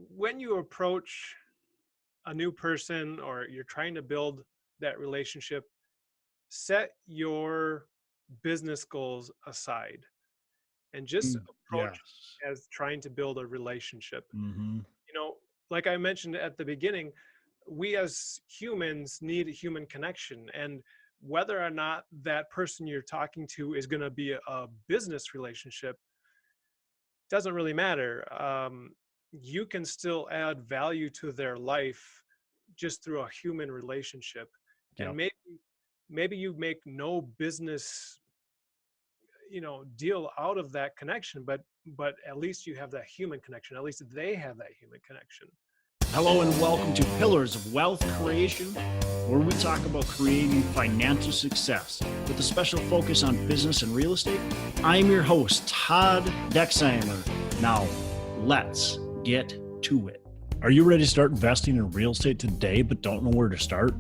when you approach a new person or you're trying to build that relationship, set your business goals aside and just approach Yes. as trying to build a relationship. Hmm. You know, like I mentioned at the beginning, we as humans need a human connection. And whether or not that person you're talking to is going to be a business relationship doesn't really matter. You can still add value to their life just through a human relationship. And Yep. maybe you make no business, deal out of that connection, but at least you have that human connection. At least they have that human connection. Hello and welcome to Pillars of Wealth Creation, where we talk about creating financial success with a special focus on business and real estate. I'm your host, Todd Dexheimer. Now, let's get to it. Are you ready to start investing in real estate today but don't know where to start?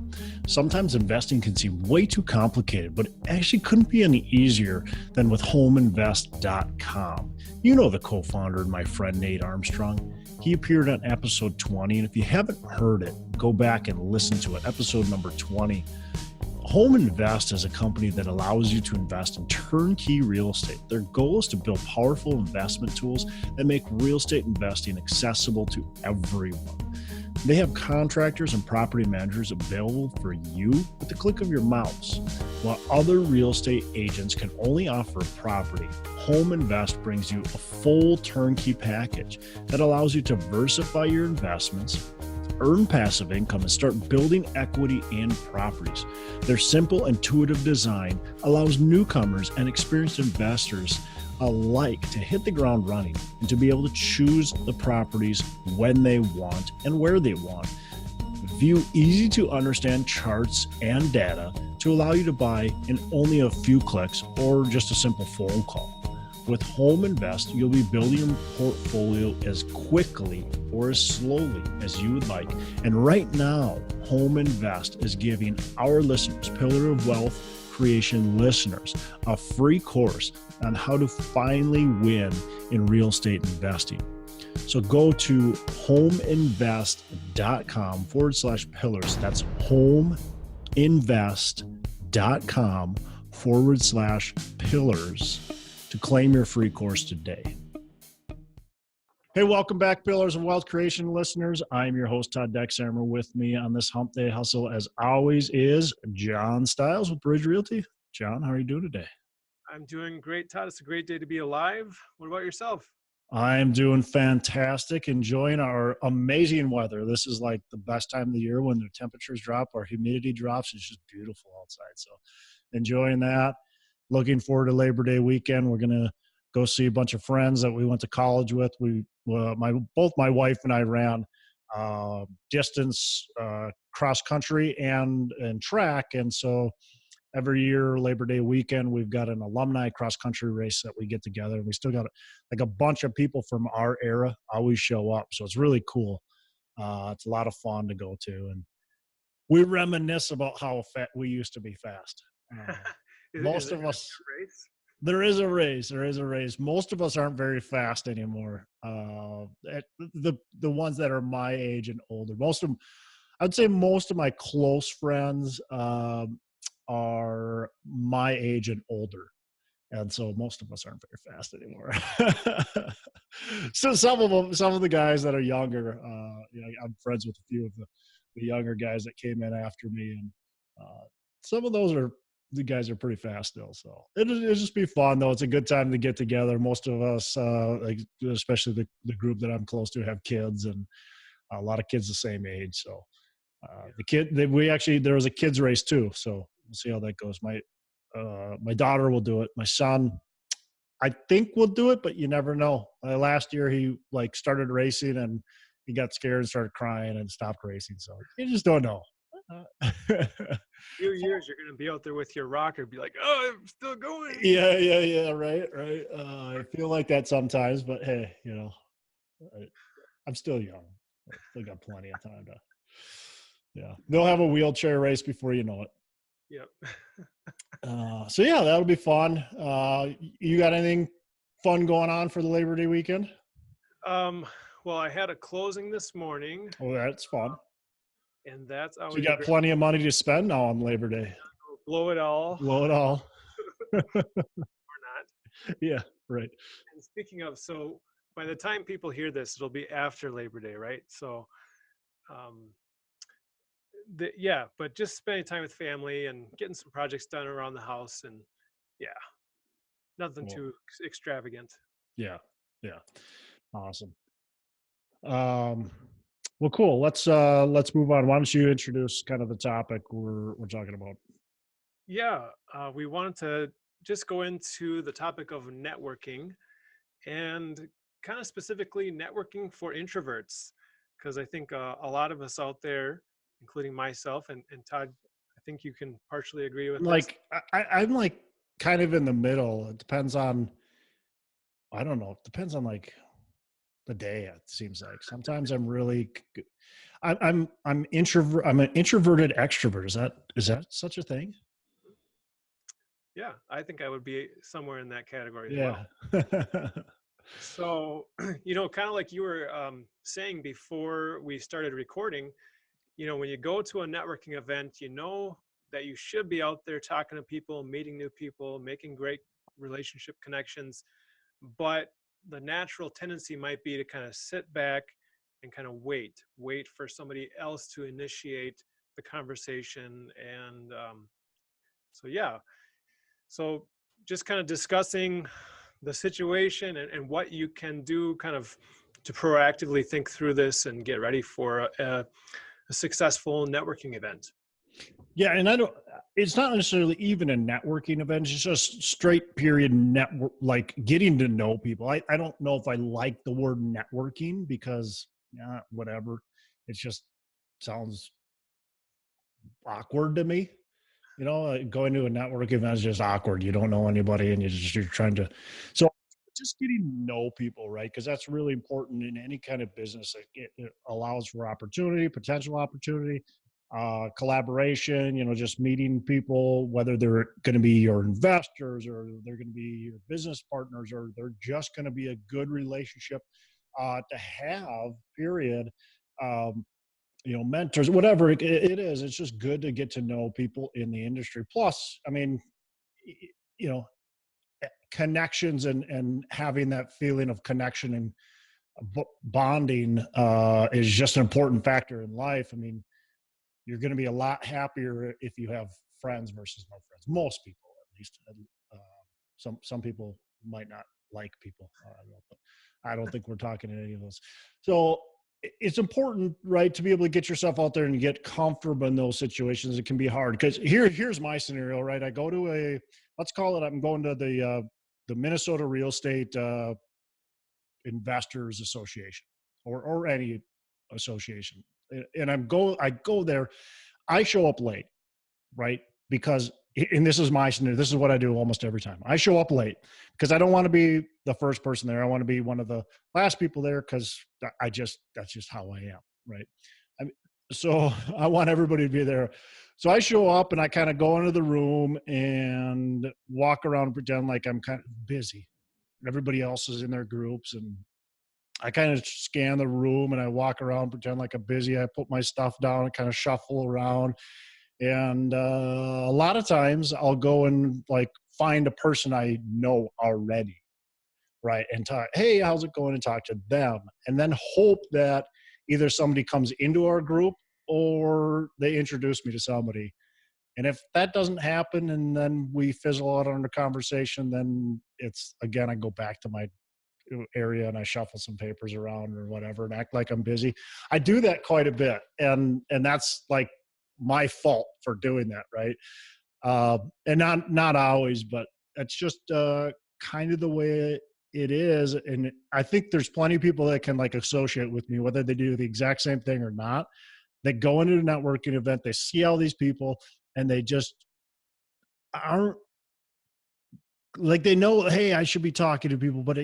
Sometimes investing can seem way too complicated, but it actually couldn't be any easier than with HomeInvest.com. You know the co-founder and my friend Nate Armstrong. He appeared on episode 20, and if you haven't heard it, go back and listen to it, episode number 20. Home Invest is a company that allows you to invest in turnkey real estate. Their goal is to build powerful investment tools that make real estate investing accessible to everyone. They have contractors and property managers available for you with the click of your mouse. While other real estate agents can only offer a property, Home Invest brings you a full turnkey package that allows you to diversify your investments, earn passive income, and start building equity in properties. Their simple, intuitive design allows newcomers and experienced investors alike to hit the ground running and to be able to choose the properties when they want and where they want. View easy to understand charts and data to allow you to buy in only a few clicks or just a simple phone call. With Home Invest, you'll be building your portfolio as quickly or as slowly as you would like. And right now, Home Invest is giving our listeners, Pillar of Wealth Creation listeners, a free course on how to finally win in real estate investing. So go to homeinvest.com/pillars. That's homeinvest.com/pillars to claim your free course today. Hey, welcome back, Pillars of Wealth Creation listeners. I'm your host, Todd Dexheimer. With me on this Hump Day Hustle, as always, is John Stiles with Bridge Realty. John, how are you doing today? I'm doing great, Todd. It's a great day to be alive. What about yourself? I'm doing fantastic, enjoying our amazing weather. This is like the best time of the year when the temperatures drop, our humidity drops. It's just beautiful outside. So enjoying that. Looking forward to Labor Day weekend. We're going to go see a bunch of friends that we went to college with. Both my wife and I ran distance cross country and track. And so every year, Labor Day weekend, we've got an alumni cross country race that we get together. And we still got like a bunch of people from our era always show up. So it's really cool. It's a lot of fun to go to. And we reminisce about how we used to be fast. Is Most there of us, a race? there is a race. There is a race. Most of us aren't very fast anymore. The ones that are my age and older, I'd say most of my close friends are my age and older. And so most of us aren't very fast anymore. So some of the guys that are younger, I'm friends with a few of the younger guys that came in after me. And some of the guys are pretty fast still. So it'll just be fun though. It's a good time to get together. Most of us, especially the group that I'm close to, have kids, and a lot of kids the same age. So there was a kids race too. So we'll see how that goes. My daughter will do it. My son, I think, will do it, but you never know. Last year he started racing and he got scared and started crying and stopped racing. So you just don't know. Few years, you're going to be out there with your rocker, be like, "Oh, I'm still going." Yeah. Right. I feel like that sometimes, but hey, I'm still young. I still got plenty of time to. Yeah, they'll have a wheelchair race before you know it. Yep. So yeah, that'll be fun. You got anything fun going on for the Labor Day weekend? Well, I had a closing this morning, Oh, that's fun. and that's So you always a got great plenty of money to spend now on Labor Day. blow it all Blow it all. or not. Yeah, right. And speaking of, so by the time people hear this, it'll be after Labor Day, right? So, um, yeah, but just spending time with family and getting some projects done around the house, and yeah, nothing Cool. too extravagant. Yeah, yeah. Awesome. Um, well, cool. Let's move on. Why don't you introduce kind of the topic we're talking about? Yeah, we wanted to just go into the topic of networking and kind of specifically networking for introverts, because I think a lot of us out there, including myself and Todd, I think you can partially agree with this. I'm like kind of in the middle. It depends on, I don't know. It depends on like the day. It seems like sometimes I'm really, I'm introvert. I'm an introverted extrovert. Is that such a thing? Yeah, I think I would be somewhere in that category as well. Yeah. So, kind of like you were saying before we started recording, when you go to a networking event, you know that you should be out there talking to people, meeting new people, making great relationship connections. But the natural tendency might be to kind of sit back and kind of wait for somebody else to initiate the conversation. And so, yeah, so just kind of discussing the situation and what you can do kind of to proactively think through this and get ready for a successful networking event. Yeah, and I don't. It's not necessarily even a networking event. It's just straight period network, like getting to know people. I don't know if I like the word networking because yeah, whatever. It just sounds awkward to me. Going to a network event is just awkward. You don't know anybody, and you're trying to. So just getting to know people, right? Because that's really important in any kind of business. It allows for opportunity, potential opportunity, collaboration. Just meeting people, whether they're going to be your investors or they're going to be your business partners or they're just going to be a good relationship to have. Period. Um, mentors, whatever it is. It's just good to get to know people in the industry. Plus, I mean, you know, connections and having that feeling of connection and bonding is just an important factor in life. I mean, you're going to be a lot happier if you have friends versus no friends. Most people, at least. Some people might not like people. I don't know, but I don't think we're talking to any of those. So it's important, right, to be able to get yourself out there and get comfortable in those situations. It can be hard because here's my scenario, right? I go to let's call it, I'm going to the Minnesota Real Estate Investors Association or any association, and I go there. I show up late, right? Because, and this is my scenario, this is what I do almost every time. I show up late because I don't want to be the first person there. I want to be one of the last people there because that's just how I am, right? I mean, so I want everybody to be there. So I show up and I kind of go into the room and walk around and pretend like I'm kind of busy. Everybody else is in their groups, and I kind of scan the room and I walk around, pretend like I'm busy. I put my stuff down and kind of shuffle around. And a lot of times I'll go and like find a person I know already, right? And talk, hey, how's it going? And talk to them. And then hope that either somebody comes into our group or they introduce me to somebody. And if that doesn't happen and then we fizzle out on the conversation, then it's again, I go back to my area and I shuffle some papers around or whatever and act like I'm busy. I do that quite a bit. And that's like my fault for doing that. Right. And not always, but that's just kind of the way it is. And I think there's plenty of people that can like associate with me, whether they do the exact same thing or not. They go into a networking event, they see all these people and they just aren't like, they know, hey, I should be talking to people, but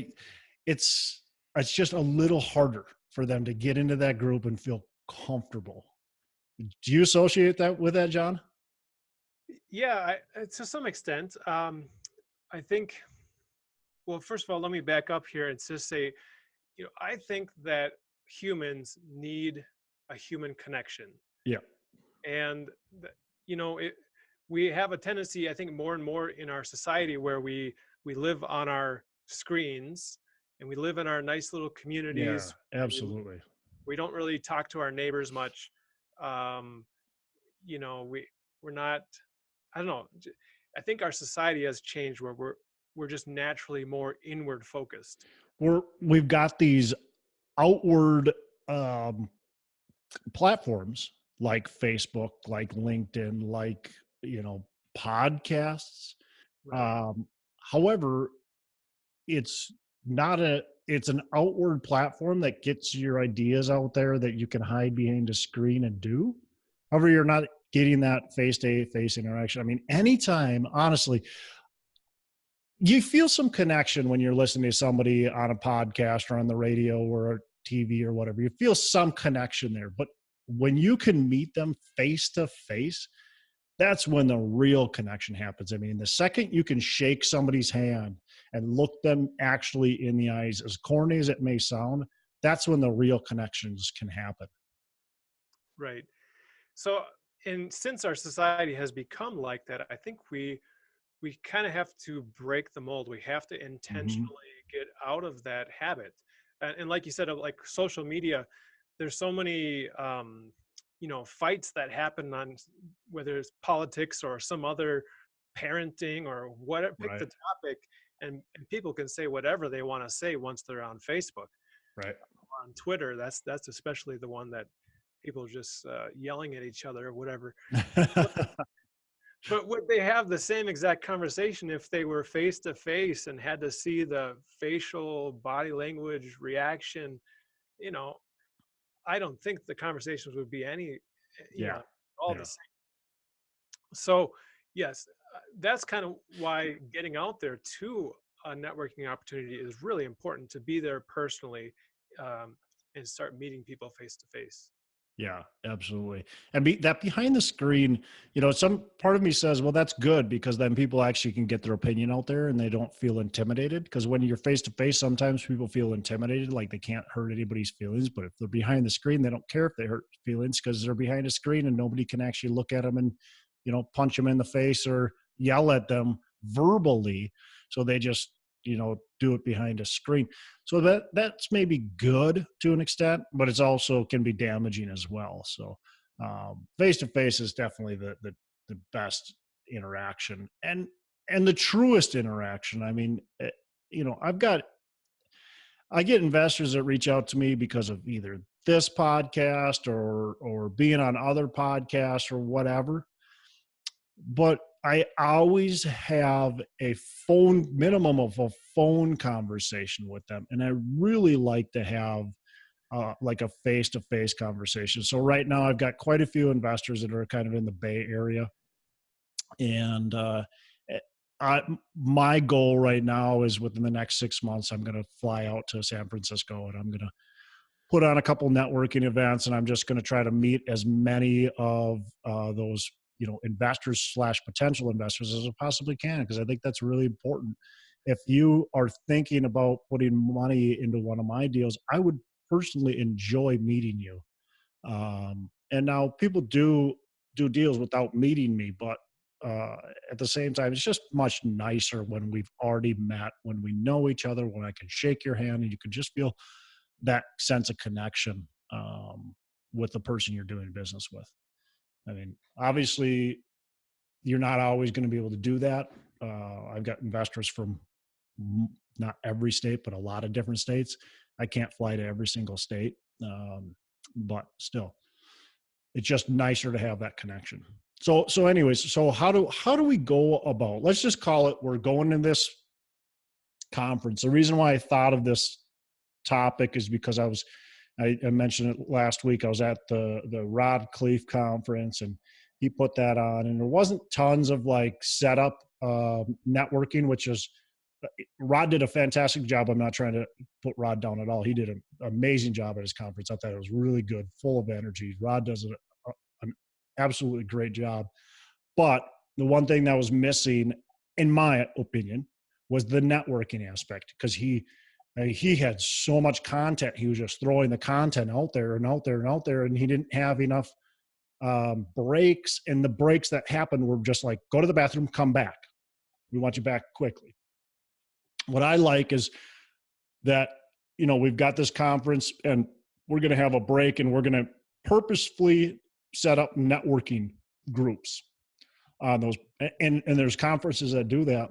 it's it's just a little harder for them to get into that group and feel comfortable. Do you associate that with that, John? Yeah, to some extent. I think, well, first of all, let me back up here and just say, I think that humans need a human connection. Yeah. And you know, we have a tendency, I think, more and more in our society where we live on our screens and we live in our nice little Yeah, communities. absolutely. We don't really talk to our neighbors much. um, you know, we're not, I don't know, I think our society has changed where we're just naturally more inward focused. We've got these outward um, platforms like Facebook, like LinkedIn, like, podcasts. Right. Um, However, it's not it's an outward platform that gets your ideas out there that you can hide behind a screen and do. However, you're not getting that face-to-face interaction. I mean, anytime, honestly, you feel some connection when you're listening to somebody on a podcast or on the radio or a TV or whatever. You feel some connection there. But when you can meet them face to face, that's when the real connection happens. I mean, the second you can shake somebody's hand and look them actually in the eyes, as corny as it may sound, that's when the real connections can happen. Right. So, and since our society has become like that, I think we kind of have to break the mold. We have to Mm-hmm. intentionally get out of that habit. And like you said, like social media, there's so many, you know, fights that happen on whether it's politics or some other parenting or whatever, pick Right. the topic, and people can say whatever they want to say once they're on Facebook Right. or on Twitter. That's especially the one that people just yelling at each other or whatever. But would they have the same exact conversation if they were face to face and had to see the facial body language reaction? You know, I don't think the conversations would be any, you Yeah. know, all Yeah. the same. So, yes, that's kind of why getting out there to a networking opportunity is really important, to be there personally, um, and start meeting people face to face. Yeah, absolutely. And that behind the screen, some part of me says, well, that's good because then people actually can get their opinion out there and they don't feel intimidated. Because when you're face to face, sometimes people feel intimidated, like they can't hurt anybody's feelings. But if they're behind the screen, they don't care if they hurt feelings because they're behind a screen and nobody can actually look at them and, punch them in the face or yell at them verbally. So they just, do it behind a screen. So that's maybe good to an extent, but it's also can be damaging as well. So face to face is definitely the best interaction and the truest interaction. I mean, I get investors that reach out to me because of either this podcast or being on other podcasts or whatever. But I always have a minimum of a phone conversation with them. And I really like to have like a face-to-face conversation. So right now I've got quite a few investors that are kind of in the Bay Area. And my goal right now is within the next 6 months, I'm going to fly out to San Francisco and I'm going to put on a couple networking events, and I'm just going to try to meet as many of those investors / potential investors as I possibly can, because I think that's really important. If you are thinking about putting money into one of my deals, I would personally enjoy meeting you. And now people do deals without meeting me, but uh, at the same time, it's just much nicer when we've already met, when we know each other, when I can shake your hand and you can just feel that sense of connection with the person you're doing business with. I mean, obviously, you're not always going to be able to do that. I've got investors from not every state, but a lot of different states. I can't fly to every single state, but still, it's just nicer to have that connection. Anyways, so how do we go about? Let's just call it. We're going to this conference. The reason why I thought of this topic is because I mentioned it last week. I was at the Rod Cleef conference and he put that on, and there wasn't tons of like setup networking, which is Rod did a fantastic job. I'm not trying to put Rod down at all. He did an amazing job at his conference. I thought it was really good, full of energy. Rod does an absolutely great job. But the one thing that was missing, in my opinion, was the networking aspect, because He had so much content. He was just throwing the content out there and out there and out there, and he didn't have enough breaks. And the breaks that happened were just like, go to the bathroom, come back. We want you back quickly. What I like is that, we've got this conference and we're going to have a break, and we're going to purposefully set up networking groups on those. And there's conferences that do that.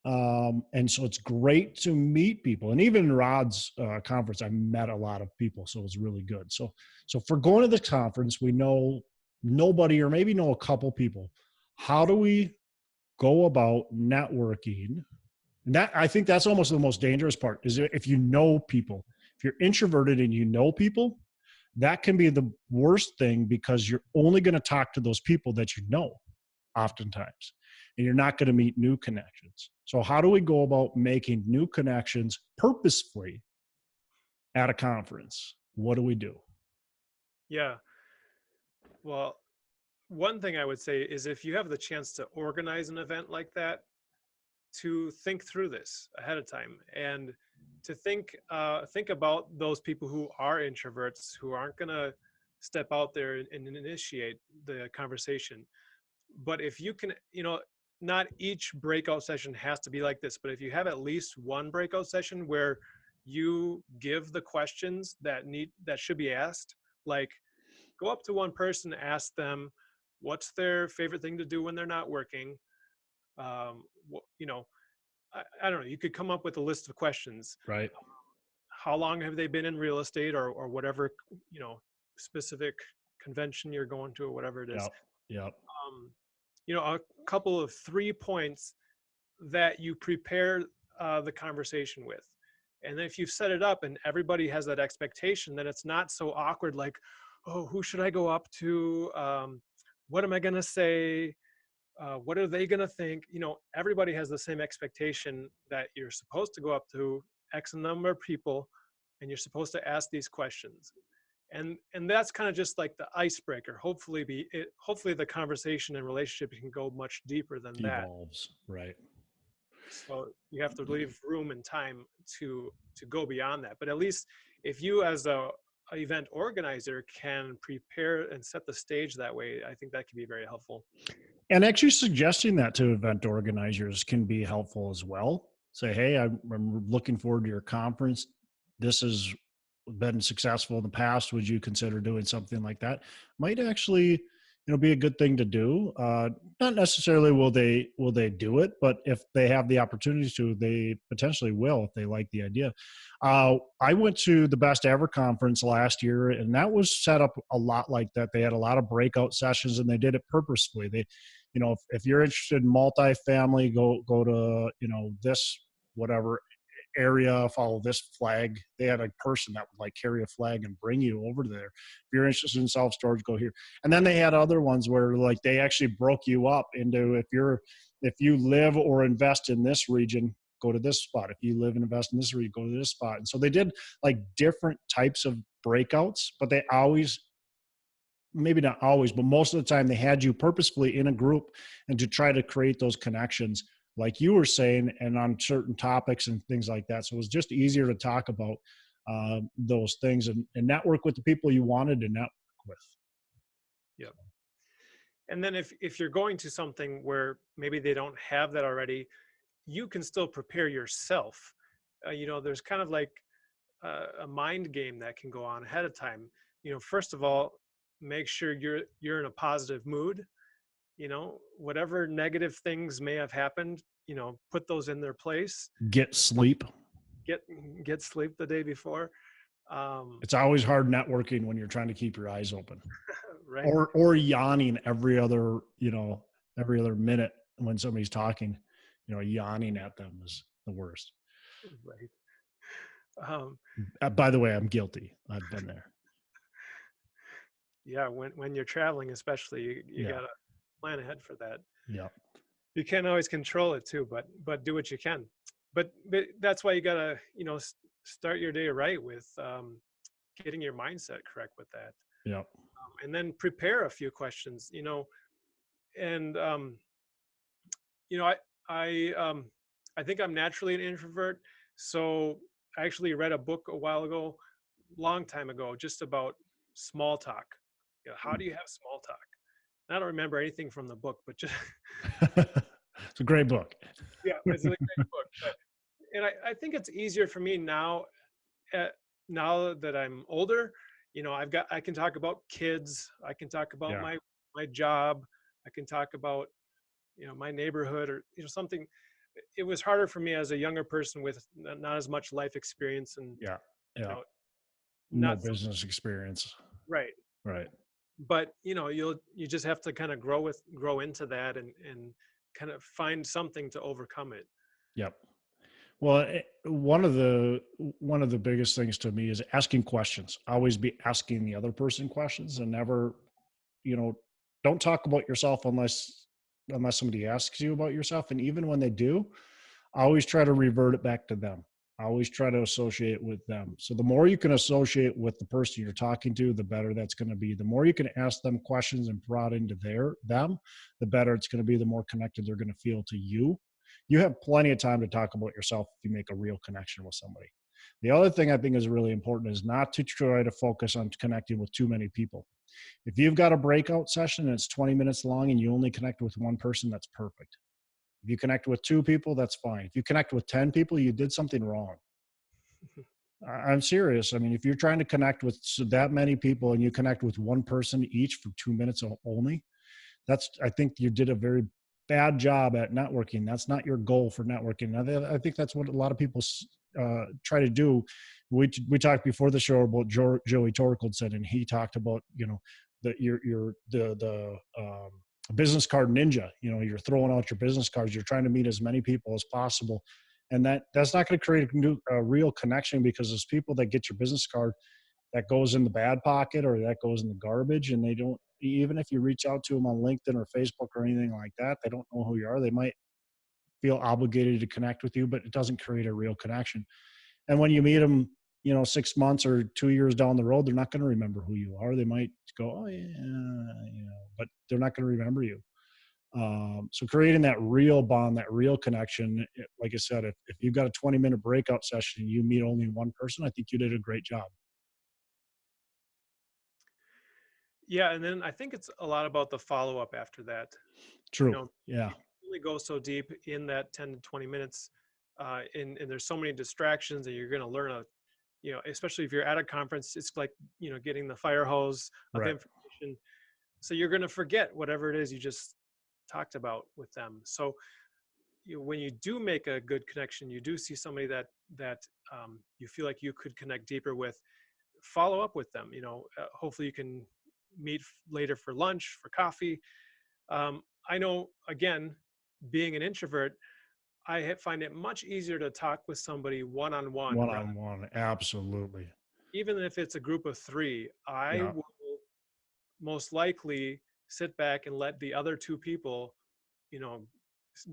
And so it's great to meet people. And even in Rod's conference, I met a lot of people. So it was really good. So for going to the conference, we know nobody, or maybe know a couple people. How do we go about networking? And that, I think that's almost the most dangerous part, is if you know people. If you're introverted and you know people, that can be the worst thing, because you're only going to talk to those people that you know oftentimes, and you're not going to meet new connections. So how do we go about making new connections purposefully at a conference? What do we do? Yeah. Well, one thing I would say is, if you have the chance to organize an event like that, to think through this ahead of time, and to think about those people who are introverts, who aren't going to step out there and initiate the conversation. But if you can, not each breakout session has to be like this, but if you have at least one breakout session where you give the questions that should be asked, like, go up to one person, ask them what's their favorite thing to do when they're not working. You know, I don't know, you could come up with a list of questions. Right. How long have they been in real estate, or whatever, specific convention you're going to, or whatever it is. Yep. Yep. um, a couple of 3 points that you prepare the conversation with. And then if you've set it up and everybody has that expectation, then it's not so awkward, like, oh, who should I go up to? What am I going to say? What are they going to think? Everybody has the same expectation, that you're supposed to go up to X number of people and you're supposed to ask these questions. And that's kind of just like the icebreaker. Hopefully the conversation and relationship can go much deeper than that. Evolves. Right. So you have to leave room and time to go beyond that. But at least if you, as a event organizer, can prepare and set the stage that way, I think that can be very helpful. And actually suggesting that to event organizers can be helpful as well. Say, hey, I'm looking forward to your conference. This has been successful in the past. Would you consider doing something like that? Might actually, be a good thing to do. Not necessarily will they do it, but if they have the opportunity to, they potentially will if they like the idea. I went to the Best Ever conference last year, and that was set up a lot like that. They had a lot of breakout sessions, and they did it purposefully. They, if you're interested in multifamily, go to this whatever area, follow this flag. They had a person that would like carry a flag and bring you over there. If you're interested in self-storage, go here. And then they had other ones where like they actually broke you up into, if you live or invest in this region, go to this spot. If you live and invest in this region, go to this spot. And so they did like different types of breakouts, but they always, maybe not always, but most of the time they had you purposefully in a group and to try to create those connections, like you were saying, and on certain topics and things like that. So it was just easier to talk about those things and network with the people you wanted to network with. Yep. And then if you're going to something where maybe they don't have that already, you can still prepare yourself. There's kind of like a mind game that can go on ahead of time. First of all, make sure you're in a positive mood. Whatever negative things may have happened, put those in their place. Get sleep. Get sleep the day before. It's always hard networking when you're trying to keep your eyes open. Right. Or yawning every other minute when somebody's talking, yawning at them is the worst. Right. By the way, I'm guilty. I've been there. Yeah. When you're traveling, especially, you gotta plan ahead for that. Yeah. You can't always control it too, but do what you can. But that's why you gotta, start your day right with getting your mindset correct with that. Yeah. And then prepare a few questions, and I think I'm naturally an introvert, so I actually read a book a while ago, long time ago, just about small talk. How do you have small talk? I don't remember anything from the book, but just It's a great book. yeah, it's a great book. But and I think it's easier for me now, uh, now that I'm older. I can talk about kids. I can talk about Yeah. my job. I can talk about my neighborhood or something. It was harder for me as a younger person with not as much life experience and Yeah. you Yeah. know No not so business experience. right. Right. But you just have to kind of grow into that and kind of find something to overcome it. Yep. Well, one of the biggest things to me is asking questions. Always be asking the other person questions, and never, you know, don't talk about yourself unless somebody asks you about yourself. And even when they do, I always try to revert it back to them. I always try to associate with them. So the more you can associate with the person you're talking to, the better that's going to be. The more you can ask them questions and prod into them, the better it's going to be, the more connected they're going to feel to you. You have plenty of time to talk about yourself if you make a real connection with somebody. The other thing I think is really important is not to try to focus on connecting with too many people. If you've got a breakout session and it's 20 minutes long and you only connect with one person, that's perfect. If you connect with two people, that's fine. If you connect with 10 people, you did something wrong. I'm serious. I mean, if you're trying to connect with that many people and you connect with one person each for 2 minutes only, I think you did a very bad job at networking. That's not your goal for networking. I think that's what a lot of people try to do. We talked before the show about Joey Torkeldsen, and he talked about, the business card ninja. You're throwing out your business cards. You're trying to meet as many people as possible, and that's not going to create a real connection, because there's people that get your business card that goes in the bad pocket or that goes in the garbage, and they don't, even if you reach out to them on LinkedIn or Facebook or anything like that, they don't know who you are. They might feel obligated to connect with you, but it doesn't create a real connection. And when you meet them, 6 months or 2 years down the road, they're not going to remember who you are. They might go, oh yeah, but they're not going to remember you. So creating that real bond, that real connection, like I said, if you've got a 20-minute breakout session and you meet only one person, I think you did a great job. Yeah, and then I think it's a lot about the follow up after that. You True. know, Yeah. you only go so deep in that 10 to 20 minutes, and there's so many distractions, and you're going to learn especially if you're at a conference, it's like getting the fire hose of Right. information. So you're going to forget whatever it is you just talked about with them. So when you do make a good connection, you do see somebody that you feel like you could connect deeper with. Follow up with them. Hopefully you can meet later for lunch, for coffee. I know, again, being an introvert, find it much easier to talk with somebody one on one. One on one. Absolutely. Even if it's a group of three, I Yeah. will most likely sit back and let the other two people, you know,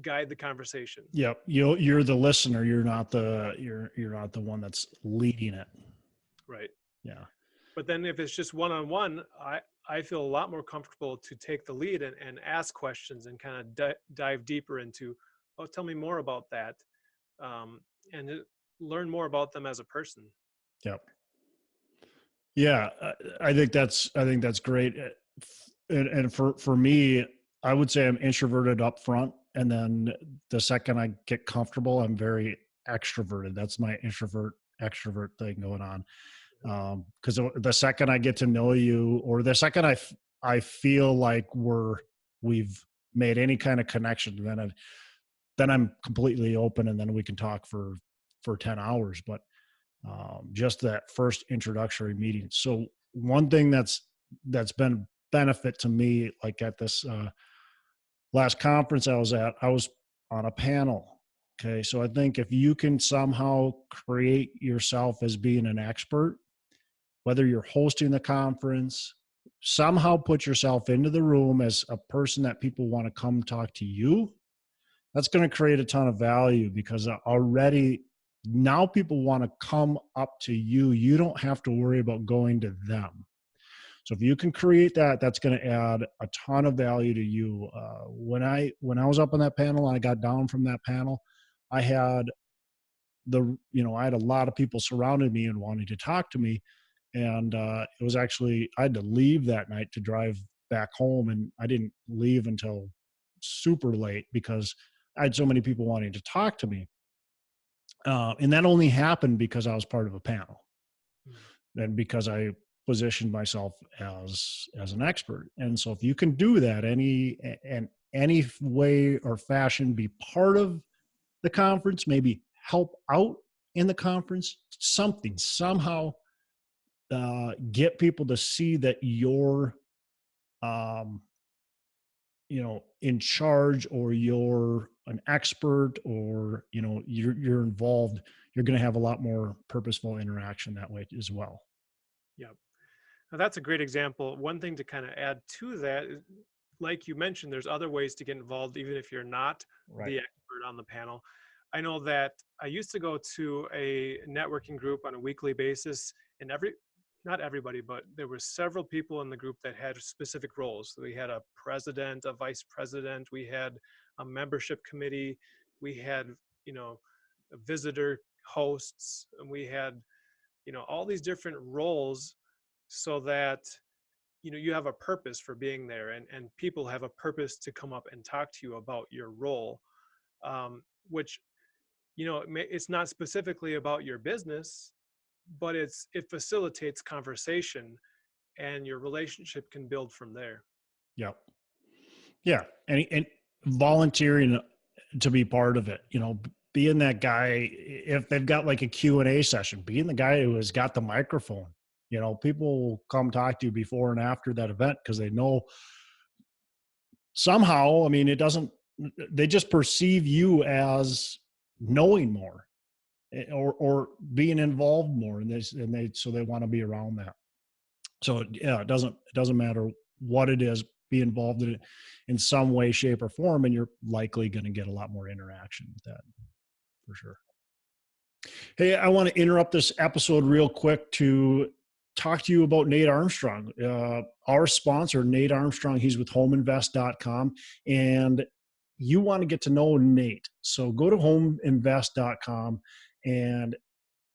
guide the conversation. Yep. You're the listener. You're not the one that's leading it. Right. Yeah. But then if it's just one on one, I feel a lot more comfortable to take the lead and ask questions and kind of dive deeper into, oh, tell me more about that, and learn more about them as a person. Yep. Yeah. I think that's great. And for me, I would say I'm introverted up front, and then the second I get comfortable, I'm very extroverted. That's my introvert extrovert thing going on. Because the second I get to know you, or the second I feel like we've made any kind of connection, then I'm completely open, and then we can talk for 10 hours. But just that first introductory meeting. So one thing that's been benefit to me, like at this last conference I was at, I was on a panel. Okay, so I think if you can somehow create yourself as being an expert, whether you're hosting the conference, somehow put yourself into the room as a person that people want to come talk to you, that's going to create a ton of value, because already now people want to come up to you. You don't have to worry about going to them. So if you can create that, that's going to add a ton of value to you. When I was up on that panel, I got down from that panel, I had I had a lot of people surrounded me and wanting to talk to me. And it was actually, I had to leave that night to drive back home. And I didn't leave until super late because I had so many people wanting to talk to me. And that only happened because I was part of a panel Mm. and because I positioned myself as an expert. And so if you can do that any way or fashion, be part of the conference, maybe help out in the conference, something somehow, get people to see that you're, um, in charge, or you're an expert, or you're involved. You're going to have a lot more purposeful interaction that way as well. Yeah. Now, that's a great example. One thing to kind of add to that is, like you mentioned, there's other ways to get involved, even if you're not Right. the expert on the panel. I know that I used to go to a networking group on a weekly basis, and not everybody, but there were several people in the group that had specific roles. So we had a president, a vice president, we had a membership committee, we had, you know, visitor hosts, and we had, all these different roles so that you have a purpose for being there, and people have a purpose to come up and talk to you about your role, which it's not specifically about your business, but it facilitates conversation, and your relationship can build from there. Yep. Yeah. And volunteering to be part of it, being that guy. If they've got like a Q&A session, being the guy who has got the microphone. People will come talk to you before and after that event because they know somehow, I mean, it doesn't, they just perceive you as knowing more, or being involved more in this, and so they want to be around that. So yeah, it doesn't matter what it is, be involved in it in some way, shape, or form, and you're likely going to get a lot more interaction with that, for sure. Hey, I want to interrupt this episode real quick to talk to you about Nate Armstrong, our sponsor, Nate Armstrong. He's with homeinvest.com, and you want to get to know Nate. So go to homeinvest.com and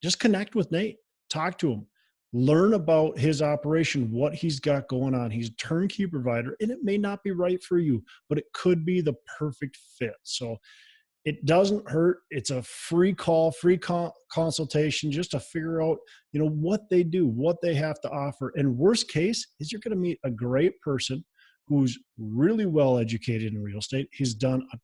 just connect with Nate, talk to him, learn about his operation, what he's got going on. He's a turnkey provider, and it may not be right for you, but it could be the perfect fit. So it doesn't hurt. It's a free call, consultation, just to figure out, what they do, what they have to offer. And worst case is you're going to meet a great person who's really well educated in real estate. He's done a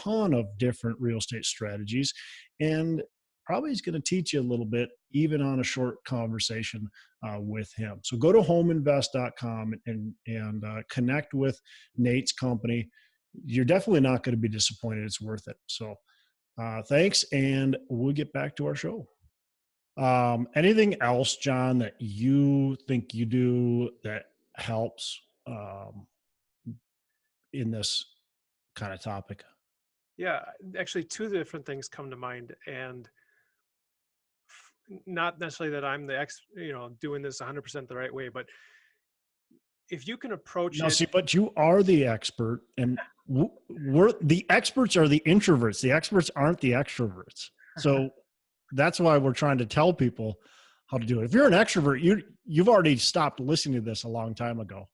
ton of different real estate strategies, and probably is going to teach you a little bit, even on a short conversation with him. So go to homeinvest.com and connect with Nate's company. You're definitely not going to be disappointed. It's worth it. So thanks, and we'll get back to our show. Anything else, John, that you think you do that helps in this kind of topic? Yeah, actually, two different things come to mind, and not necessarily that I'm the doing this 100% the right way, but if you can approach No, it. see, but you are the expert, and we're the experts are the introverts. The experts aren't the extroverts. So that's why we're trying to tell people how to do it. If you're an extrovert, you've already stopped listening to this a long time ago,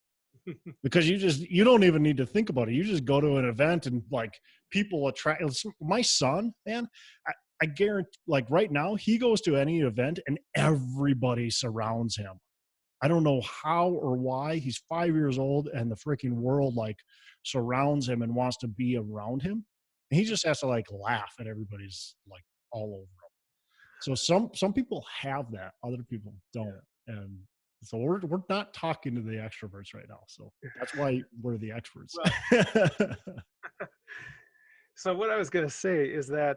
because you don't even need to think about it. You just go to an event, and like, people attract. My son, man, I guarantee, like right now, he goes to any event and everybody surrounds him. I don't know how or why. He's 5 years old, and the freaking world like surrounds him and wants to be around him. And he just has to like laugh at everybody's like all over him. So some people have that, other people don't. And so we're not talking to the extroverts right now. So that's why we're the experts. Well, so what I was going to say is that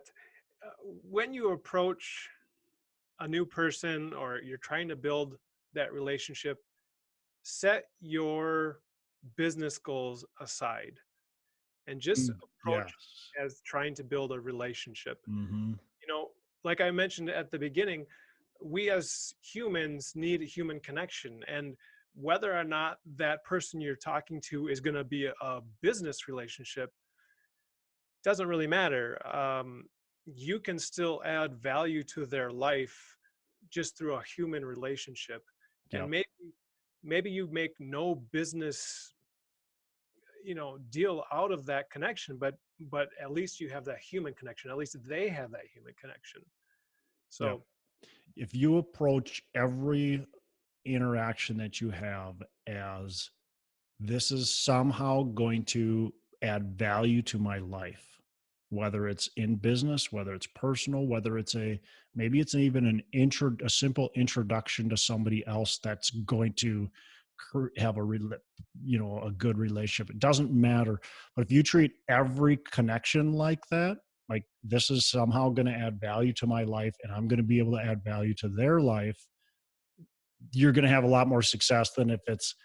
when you approach a new person, or you're trying to build that relationship, set your business goals aside and just approach Yes. as trying to build a relationship. Mm-hmm. You know, like I mentioned at the beginning, we as humans need a human connection, and whether or not that person you're talking to is going to be a business relationship doesn't really matter. you can still add value to their life just through a human relationship. And Yep. maybe you make no business, deal out of that connection, but at least you have that human connection. At least they have that human connection. Yep. So If you approach every interaction that you have as this is somehow going to add value to my life, whether it's in business, whether it's personal, whether it's maybe it's even a simple introduction to somebody else that's going to have a good relationship. It doesn't matter. But if you treat every connection like that, like this is somehow going to add value to my life and I'm going to be able to add value to their life, you're going to have a lot more success than if it's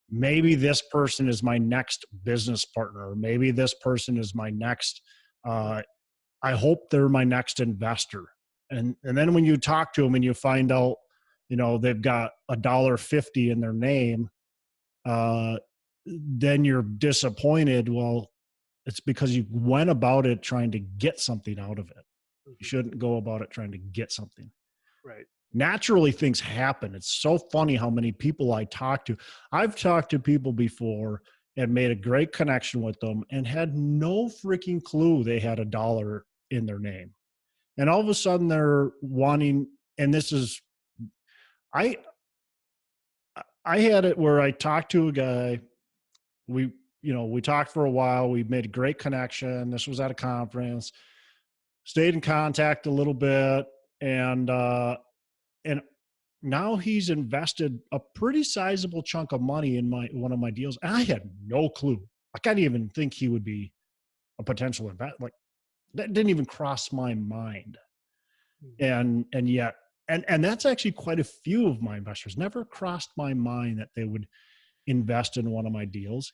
maybe this person is my next business partner, or maybe this person is my next I hope they're my next investor. And then when you talk to them and you find out they've got $1.50 in their name, then you're disappointed. Well, it's because you went about it trying to get something out of it. You mhm, shouldn't go about it trying to get something. right. Naturally, things happen. It's so funny how many people I talk to. I've talked to people before and made a great connection with them and had no freaking clue they had $1 in their name. And all of a sudden they're wanting, and this is, I, I had it where I talked to a guy. We talked for a while. We made a great connection. This was at a conference, stayed in contact a little bit. And now he's invested a pretty sizable chunk of money in one of my deals. And I had no clue. Like I didn't even think he would be a potential invest. Like that didn't even cross my mind. Mhm. And yet, and that's actually quite a few of my investors never crossed my mind that they would invest in one of my deals.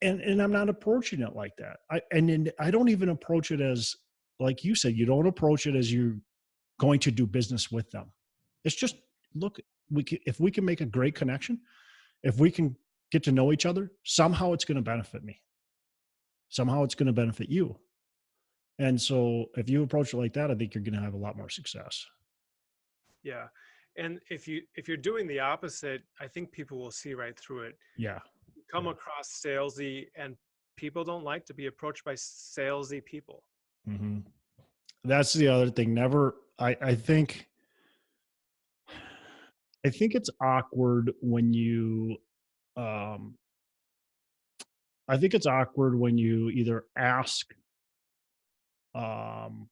And I'm not approaching it like that. I don't even approach it as, like you said, you don't approach it as you're going to do business with them. It's just, look, if we can make a great connection, if we can get to know each other, somehow it's going to benefit me. Somehow it's going to benefit you. And so if you approach it like that, I think you're going to have a lot more success. Yeah. And if you're doing the opposite, I think people will see right through it. Yeah. You come Yeah. across salesy, and people don't like to be approached by salesy people. Hmm. That's the other thing. Never, I think it's awkward when um, I think it's awkward when you either ask, um,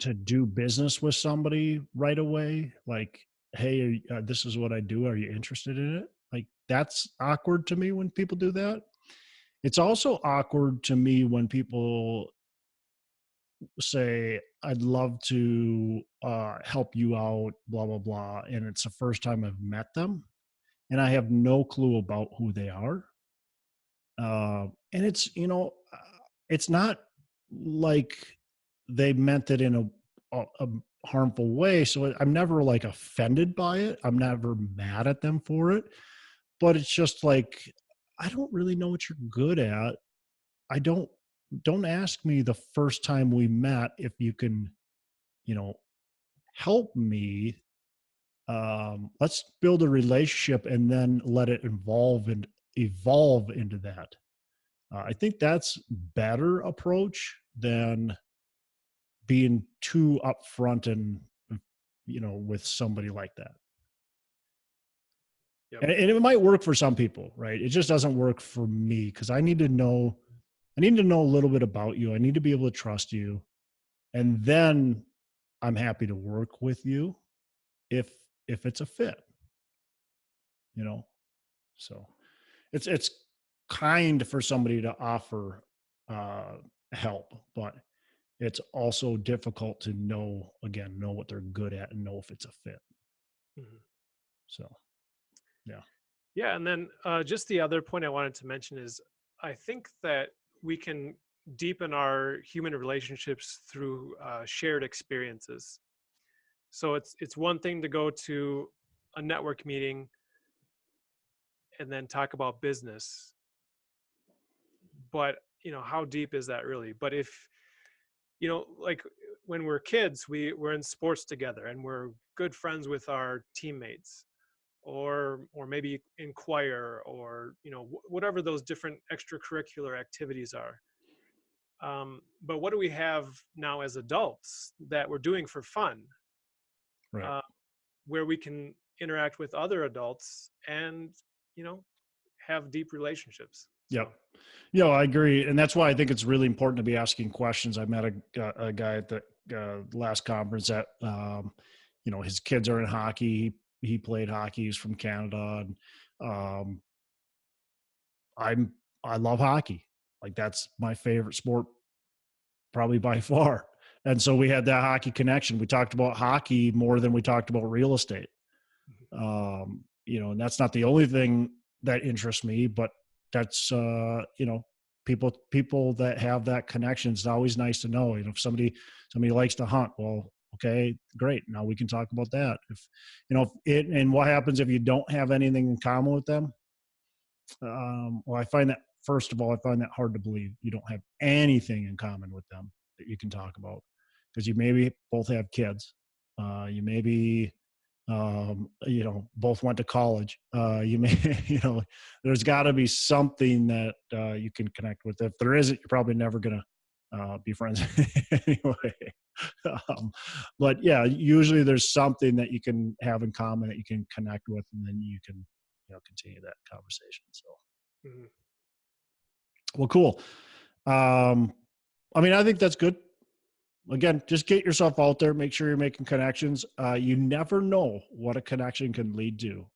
to do business with somebody right away, like, hey, this is what I do. Are you interested in it? Like, that's awkward to me when people do that. It's also awkward to me when people say, I'd love to help you out, blah, blah, blah. And it's the first time I've met them and I have no clue about who they are. And it's not like they meant it in a harmful way. So I'm never like offended by it. I'm never mad at them for it. But it's just like, I don't really know what you're good at. I don't ask me the first time we met if you can, you know, help me. Let's build a relationship and then let it evolve into that. I think that's better approach than being too upfront and with somebody like that. Yep. And it might work for some people, right? It just doesn't work for me because I need to know. I need to know a little bit about you. I need to be able to trust you, and then I'm happy to work with you if it's a fit. You know, so it's kind for somebody to offer uh, help, but it's also difficult to know what they're good at and know if it's a fit. Mhm. So, yeah. Yeah. And then just the other point I wanted to mention is I think that we can deepen our human relationships through shared experiences. So it's one thing to go to a network meeting and then talk about business, but how deep is that really? But like when we're kids, we're in sports together and we're good friends with our teammates, or maybe in choir, or whatever those different extracurricular activities are. But what do we have now as adults that we're doing for fun, Right. uh, where we can interact with other adults and you know have deep relationships? Yep. So. I agree, and that's why I think it's really important to be asking questions. I met a guy at the last conference that his kids are in hockey. He played hockey. He's from Canada, and um, I love hockey. Like, that's my favorite sport, probably by far. And so we had that hockey connection. We talked about hockey more than we talked about real estate. And that's not the only thing that interests me, but that's, people that have that connection. It's always nice to know, if somebody likes to hunt, well, okay, great. Now we can talk about that. And what happens if you don't have anything in common with them? Well, first of all, I find that hard to believe. You don't have anything in common with them that you can talk about, because you maybe both have kids. You maybe, both went to college. You may, there's got to be something that you can connect with. If there isn't, you're probably never going to be friends anyway. But yeah, usually there's something that you can have in common that you can connect with, and then you can, continue that conversation. So, Mhm. well, cool. I think that's good. Again, just get yourself out there, make sure you're making connections. You never know what a connection can lead to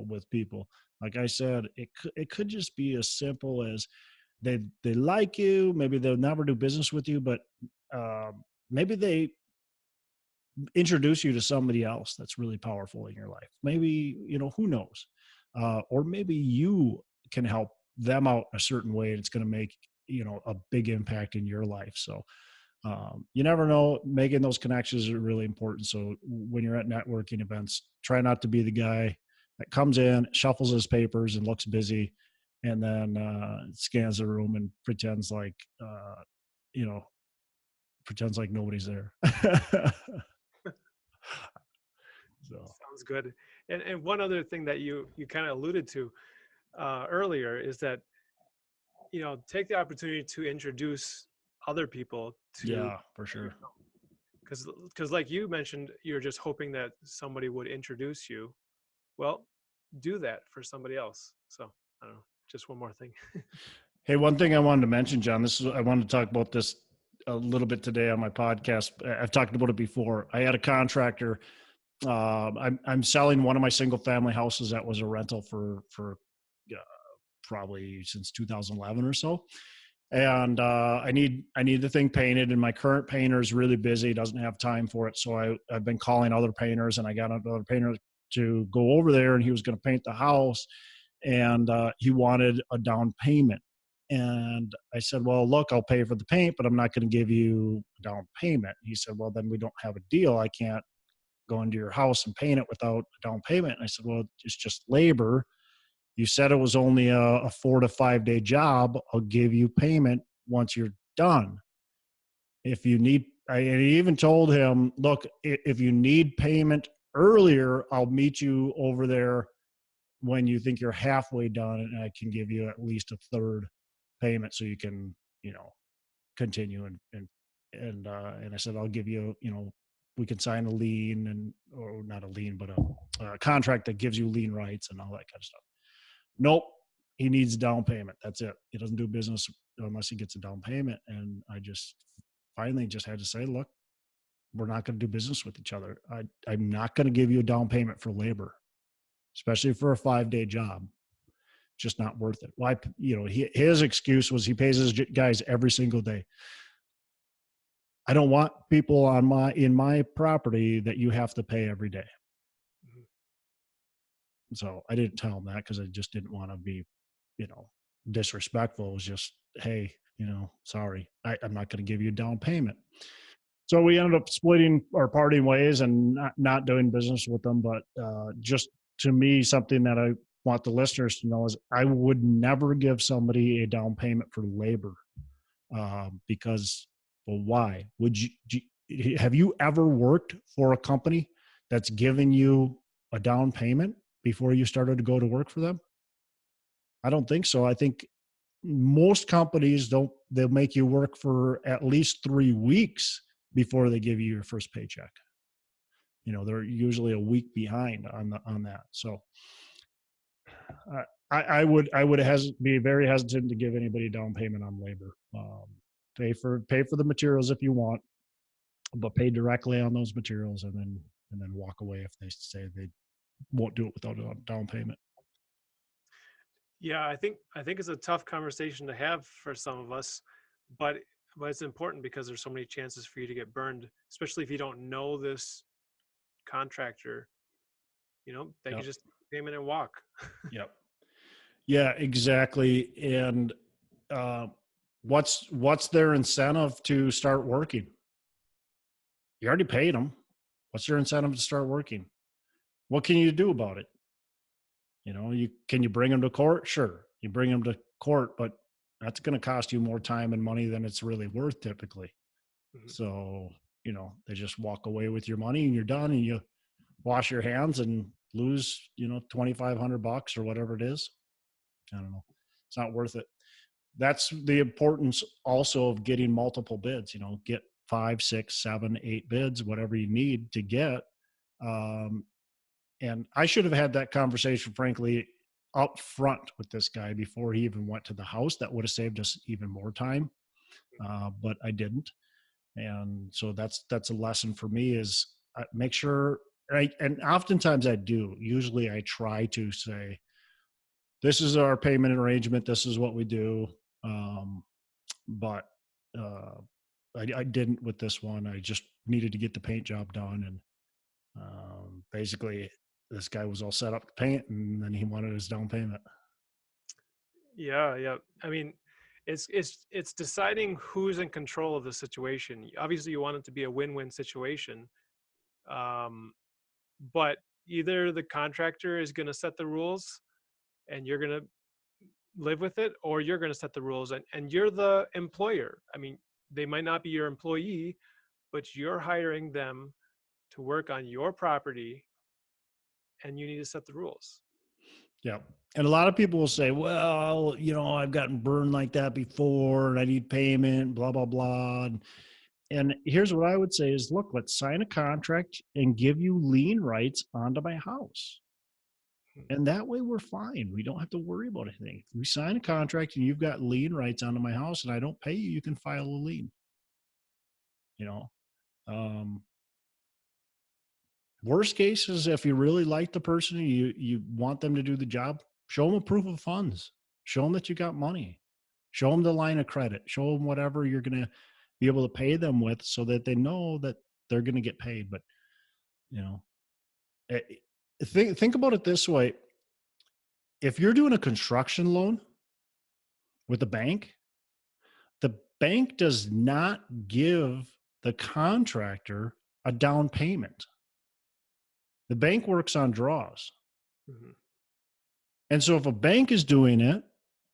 with people. Like I said, it could just be as simple as they like you. Maybe they'll never do business with you, but maybe they introduce you to somebody else that's really powerful in your life. Maybe, who knows? Or maybe you can help them out a certain way, and it's going to make, a big impact in your life. So you never know. Making those connections are really important. So when you're at networking events, try not to be the guy that comes in, shuffles his papers and looks busy, and then scans the room and you know, pretends like nobody's there. So, Sounds good. And one other thing that you kind of alluded to earlier is that take the opportunity to introduce other people to, yeah, for sure. because like you mentioned, you're just hoping that somebody would introduce you. Well, do that for somebody else. So I don't know, just one more thing. Hey, one thing I wanted to mention, John, I wanted to talk about this a little bit today on my podcast. I've talked about it before. I had a contractor. I'm selling one of my single family houses that was a rental for uh, probably since 2011 or so. And I need the thing painted, and my current painter is really busy, doesn't have time for it. So I've been calling other painters, and I got another painter to go over there, and he was going to paint the house, and he wanted a down payment. And I said, well, look, I'll pay for the paint, but I'm not going to give you a down payment. He said, well, then we don't have a deal. I can't go into your house and paint it without a down payment. And I said, well, it's just labor. You said it was only a 4 to 5 day job. I'll give you payment once you're done. If you need, I even told him, look, if you need payment earlier, I'll meet you over there when you think you're halfway done, and I can give you at least a third payment so you can, continue. And I said, I'll give you, we can sign a lien, or not a lien, but a contract that gives you lien rights and all that kind of stuff. Nope. He needs down payment. That's it. He doesn't do business unless he gets a down payment. And I just finally just had to say, look, we're not going to do business with each other. I'm not going to give you a down payment for labor, especially for a 5-day job. Just not worth it. Why? His excuse was he pays his guys every single day. I don't want people in my property that you have to pay every day. Mhm. So I didn't tell him that because I just didn't want to be, disrespectful. It was just, hey, sorry, I'm not going to give you a down payment. So we ended up splitting or parting ways and not doing business with them. But just to me, something that I want the listeners to know is I would never give somebody a down payment for labor, because Well, why? Have you ever worked for a company that's given you a down payment before you started to go to work for them? I don't think so. I think most companies they'll make you work for at least 3 weeks before they give you your first paycheck. They're usually a week behind on that. So I would be very hesitant to give anybody a down payment on labor. Pay for the materials if you want, but pay directly on those materials, and then walk away if they say they won't do it without a down payment. Yeah, I think it's a tough conversation to have for some of us, but it's important because there's so many chances for you to get burned, especially if you don't know this contractor. They can Yep. just payment and walk. Yep. Yeah, exactly. And what's their incentive to start working? You already paid them. What's your incentive to start working? What can you do about it? Can you bring them to court? Sure, you bring them to court, but that's going to cost you more time and money than it's really worth typically. Mhm. So, they just walk away with your money and you're done, and you wash your hands and lose, $2,500 or whatever it is. I don't know. It's not worth it. That's the importance also of getting multiple bids. Get 5, 6, 7, 8 bids, whatever you need to get. And I should have had that conversation, frankly, up front with this guy before he even went to the house. That would have saved us even more time, but I didn't. And so that's a lesson for me is make sure. And oftentimes I do. Usually I try to say, this is our payment arrangement. This is what we do. But I didn't with this one. I just needed to get the paint job done. And basically, this guy was all set up to paint, and then he wanted his down payment. Yeah. I mean, it's deciding who's in control of the situation. Obviously, you want it to be a win-win situation, but either the contractor is going to set the rules, and you're going to live with it, or you're going to set the rules, and you're the employer. I mean, they might not be your employee, but you're hiring them to work on your property, and you need to set the rules. Yeah. And a lot of people will say, well, I've gotten burned like that before and I need payment, blah, blah, blah. And here's what I would say is, look, let's sign a contract and give you lien rights onto my house. And that way we're fine. We don't have to worry about anything. If we sign a contract and you've got lien rights onto my house and I don't pay you, you can file a lien. Worst case is if you really like the person, you want them to do the job, show them a proof of funds, show them that you got money, show them the line of credit, show them whatever you're going to be able to pay them with so that they know that they're going to get paid. But, think about it this way. If you're doing a construction loan with a bank, the bank does not give the contractor a down payment. The bank works on draws. Mm-hmm. And so if a bank is doing it,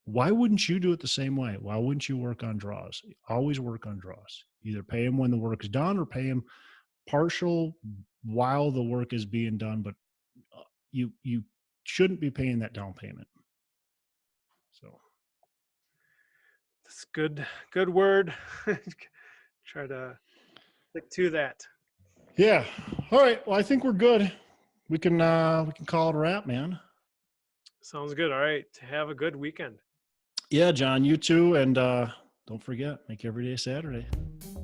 why wouldn't you do it the same way? Why wouldn't you work on draws? Always work on draws. Either pay them when the work is done or pay them partial while the work is being done. But you shouldn't be paying that down payment. So that's good word. Try to stick to that. Yeah. All right. Well, I think we're good. We can call it a wrap, man. Sounds good. All right. Have a good weekend. Yeah, John, you too. And don't forget, make every day Saturday.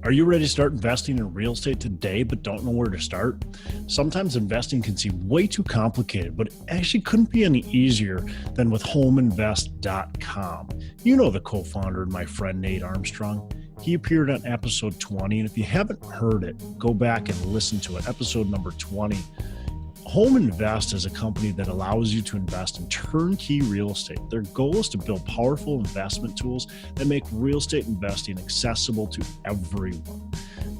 Are you ready to start investing in real estate today, but don't know where to start? Sometimes investing can seem way too complicated, but it actually couldn't be any easier than with homeinvest.com. You know the co-founder and my friend Nate Armstrong. He appeared on episode 20, and if you haven't heard it, go back and listen to it, episode number 20. Home Invest is a company that allows you to invest in turnkey real estate. Their goal is to build powerful investment tools that make real estate investing accessible to everyone.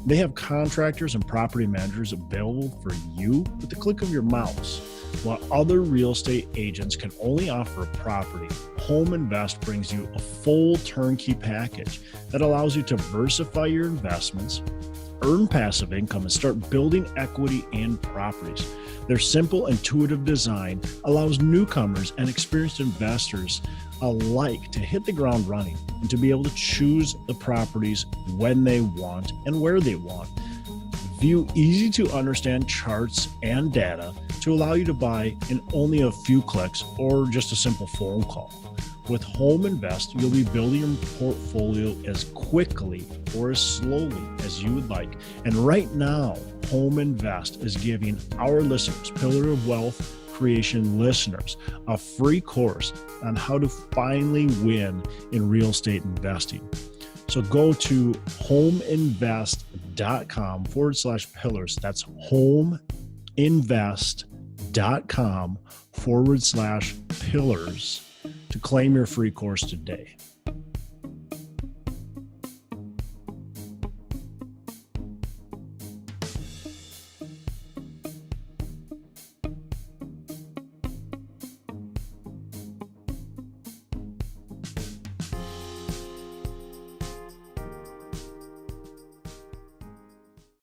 They have contractors and property managers available for you with the click of your mouse. While other real estate agents can only offer a property, Home Invest brings you a full turnkey package that allows you to diversify your investments, earn passive income, and start building equity in properties. Their simple, intuitive design allows newcomers and experienced investors alike to hit the ground running and to be able to choose the properties when they want and where they want. View easy to understand charts and data to allow you to buy in only a few clicks or just a simple phone call. With Home Invest, you'll be building your portfolio as quickly or as slowly as you would like. And right now, Home Invest is giving our listeners, Pillar of Wealth Creation listeners, a free course on how to finally win in real estate investing. So go to homeinvest.com/pillars. That's homeinvest.com/pillars to claim your free course today.